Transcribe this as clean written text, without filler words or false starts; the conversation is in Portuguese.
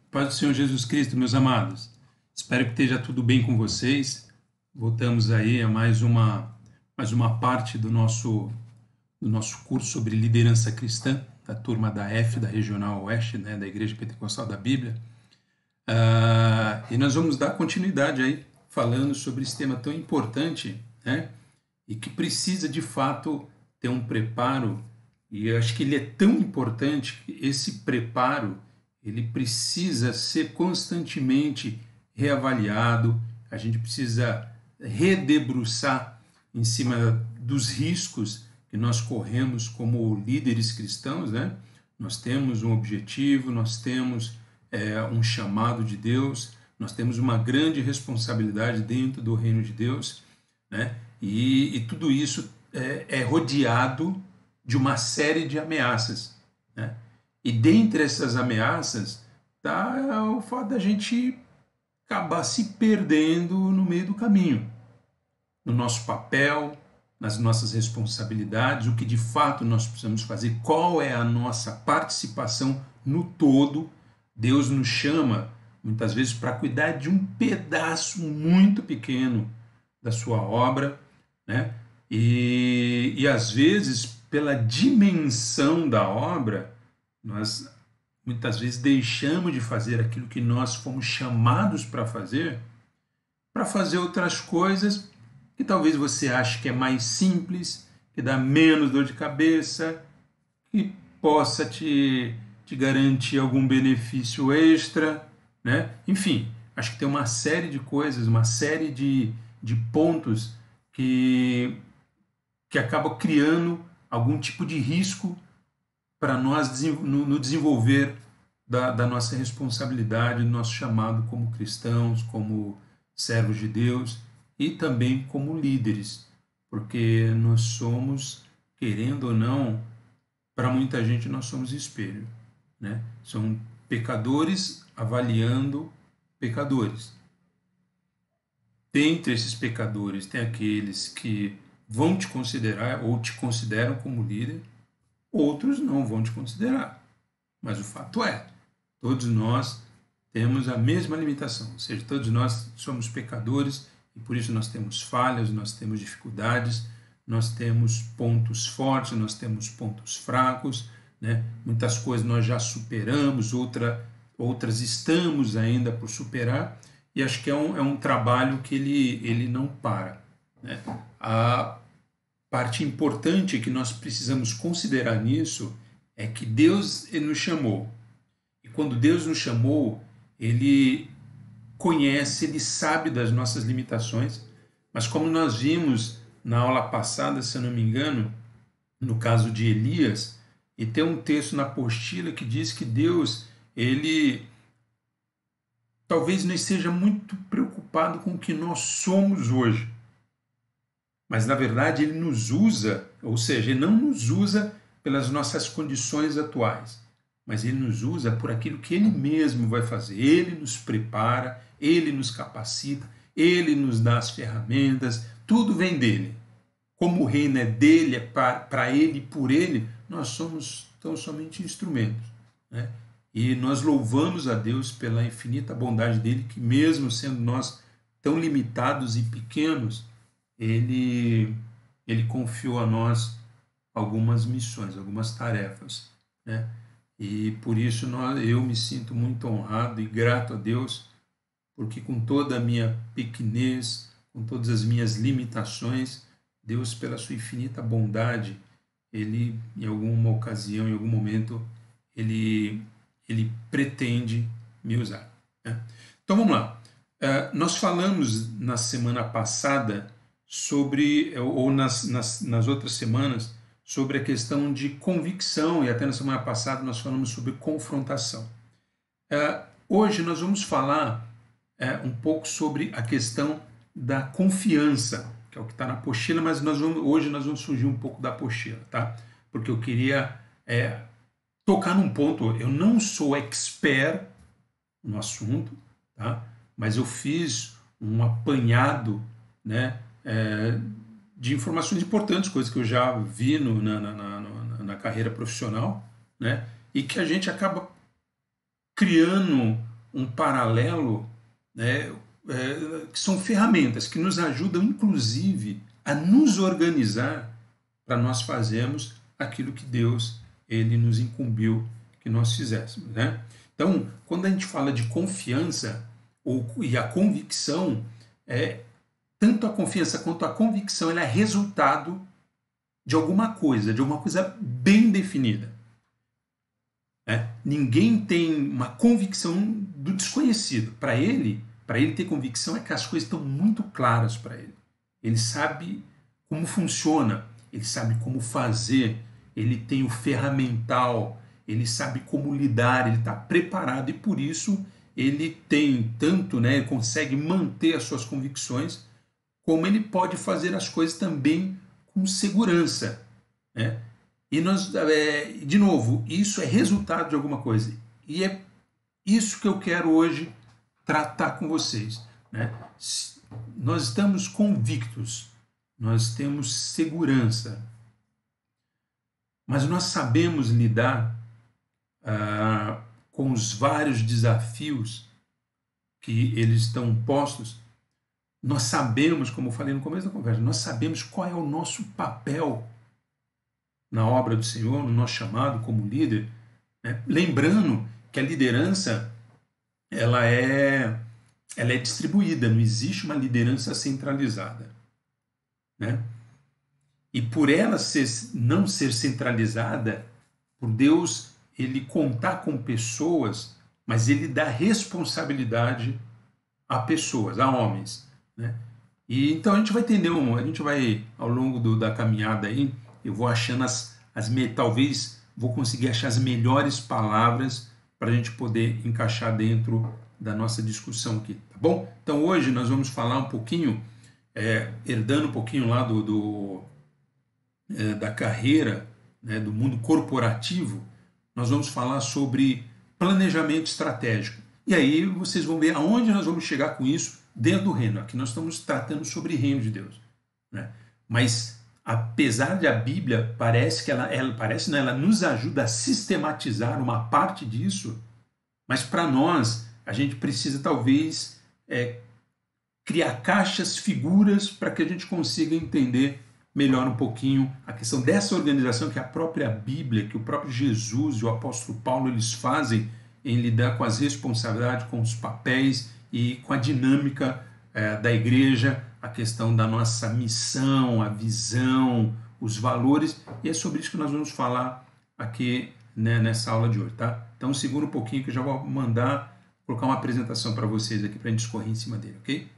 Paz do Senhor Jesus Cristo, meus amados. Espero que esteja tudo bem com vocês. Voltamos aí a mais uma parte do nosso curso sobre liderança cristã, da turma da F, da Regional Oeste, né, da Igreja Pentecostal da Bíblia. E nós vamos dar continuidade aí, falando sobre esse tema tão importante, né, e que precisa de fato ter um preparo. E eu acho que ele é tão importante que esse preparo ele precisa ser constantemente reavaliado, a gente precisa redebruçar em cima dos riscos que nós corremos como líderes cristãos, né? Nós temos um objetivo, nós temos um chamado de Deus, nós temos uma grande responsabilidade dentro do reino de Deus, né? E tudo isso é rodeado de uma série de ameaças, né? E dentre essas ameaças está o fato da gente acabar se perdendo no meio do caminho, no nosso papel, nas nossas responsabilidades, o que de fato nós precisamos fazer, qual é a nossa participação no todo. Deus nos chama muitas vezes para cuidar de um pedaço muito pequeno da sua obra, né? E às vezes, pela dimensão da obra, nós muitas vezes deixamos de fazer aquilo que nós fomos chamados para fazer outras coisas que talvez você ache que é mais simples, que dá menos dor de cabeça, que possa te garantir algum benefício extra, né? Enfim, acho que tem uma série de coisas, uma série de pontos que acaba criando algum tipo de risco para nós no desenvolver da nossa responsabilidade, do nosso chamado como cristãos, como servos de Deus e também como líderes, porque nós somos, querendo ou não, para muita gente nós somos espelho, né? São pecadores avaliando pecadores. Dentre esses pecadores tem aqueles que vão te considerar ou te consideram como líder, outros não vão te considerar. Mas o fato é, todos nós temos a mesma limitação, ou seja, todos nós somos pecadores e por isso nós temos falhas, nós temos dificuldades, nós temos pontos fortes, nós temos pontos fracos, né? Muitas coisas nós já superamos, outras estamos ainda por superar, e acho que é um trabalho que ele não para, né? A parte importante que nós precisamos considerar nisso é que Deus ele nos chamou. E quando Deus nos chamou, Ele conhece, Ele sabe das nossas limitações, mas como nós vimos na aula passada, se eu não me engano, no caso de Elias, e tem um texto na apostila que diz que Deus, Ele talvez não esteja muito preocupado com o que nós somos hoje, mas na verdade Ele nos usa, ou seja, Ele não nos usa pelas nossas condições atuais, mas Ele nos usa por aquilo que Ele mesmo vai fazer. Ele nos prepara, Ele nos capacita, Ele nos dá as ferramentas, tudo vem dEle. Como o reino é dEle, é para Ele e por Ele, nós somos tão somente instrumentos, né? E nós louvamos a Deus pela infinita bondade dEle, que mesmo sendo nós tão limitados e pequenos, Ele confiou a nós algumas missões, algumas tarefas, né? E por isso eu me sinto muito honrado e grato a Deus, porque com toda a minha pequenez, com todas as minhas limitações, Deus, pela sua infinita bondade, Ele, em alguma ocasião, em algum momento, Ele pretende me usar, né? Então vamos lá. Nós falamos na semana passada sobre, ou nas outras semanas, sobre a questão de convicção, e até na semana passada nós falamos sobre confrontação. Hoje nós vamos falar um pouco sobre a questão da confiança, que é o que está na apostila, mas hoje nós vamos fugir um pouco da apostila, tá? Porque eu queria tocar num ponto. Eu não sou expert no assunto, tá? Mas eu fiz um apanhado, né, de informações importantes, coisas que eu já vi na carreira profissional, né, e que a gente acaba criando um paralelo, né, que são ferramentas que nos ajudam, inclusive, a nos organizar para nós fazermos aquilo que Deus ele nos incumbiu que nós fizéssemos, né? Então, quando a gente fala de confiança e a convicção, tanto a confiança quanto a convicção ela é resultado de alguma coisa bem definida. Ninguém tem uma convicção do desconhecido. Para ele ter convicção é que as coisas estão muito claras para ele. Ele sabe como funciona, ele sabe como fazer, ele tem o ferramental, ele sabe como lidar, ele está preparado e por isso ele tem tanto, né, ele consegue manter as suas convicções, como ele pode fazer as coisas também com segurança, né? E nós, de novo, isso é resultado de alguma coisa. E é isso que eu quero hoje tratar com vocês, né? Nós estamos convictos, nós temos segurança, mas nós sabemos lidar com os vários desafios que eles estão postos. Nós sabemos, como eu falei no começo da conversa, nós sabemos qual é o nosso papel na obra do Senhor, no nosso chamado como líder, né? Lembrando que a liderança ela é distribuída, não existe uma liderança centralizada, né? E por ela não ser centralizada, por Deus ele contar com pessoas, mas ele dá responsabilidade a pessoas, a homens, né? E então a gente vai entender, a gente vai ao longo da caminhada aí, eu vou achando talvez vou conseguir achar as melhores palavras para a gente poder encaixar dentro da nossa discussão aqui, tá bom? Então hoje nós vamos falar um pouquinho, herdando um pouquinho lá da carreira, né, do mundo corporativo, nós vamos falar sobre planejamento estratégico. E aí vocês vão ver aonde nós vamos chegar com isso dentro do reino. Aqui nós estamos tratando sobre o reino de Deus, né? Mas apesar de a Bíblia parece que ela nos ajuda a sistematizar uma parte disso, mas para nós a gente precisa talvez criar caixas, figuras para que a gente consiga entender melhor um pouquinho a questão dessa organização que a própria Bíblia, que o próprio Jesus e o apóstolo Paulo eles fazem em lidar com as responsabilidades, com os papéis e com a dinâmica da igreja, a questão da nossa missão, a visão, os valores, e é sobre isso que nós vamos falar aqui, né, nessa aula de hoje, tá? Então segura um pouquinho que eu já vou colocar uma apresentação para vocês aqui para a gente discorrer em cima dele, ok?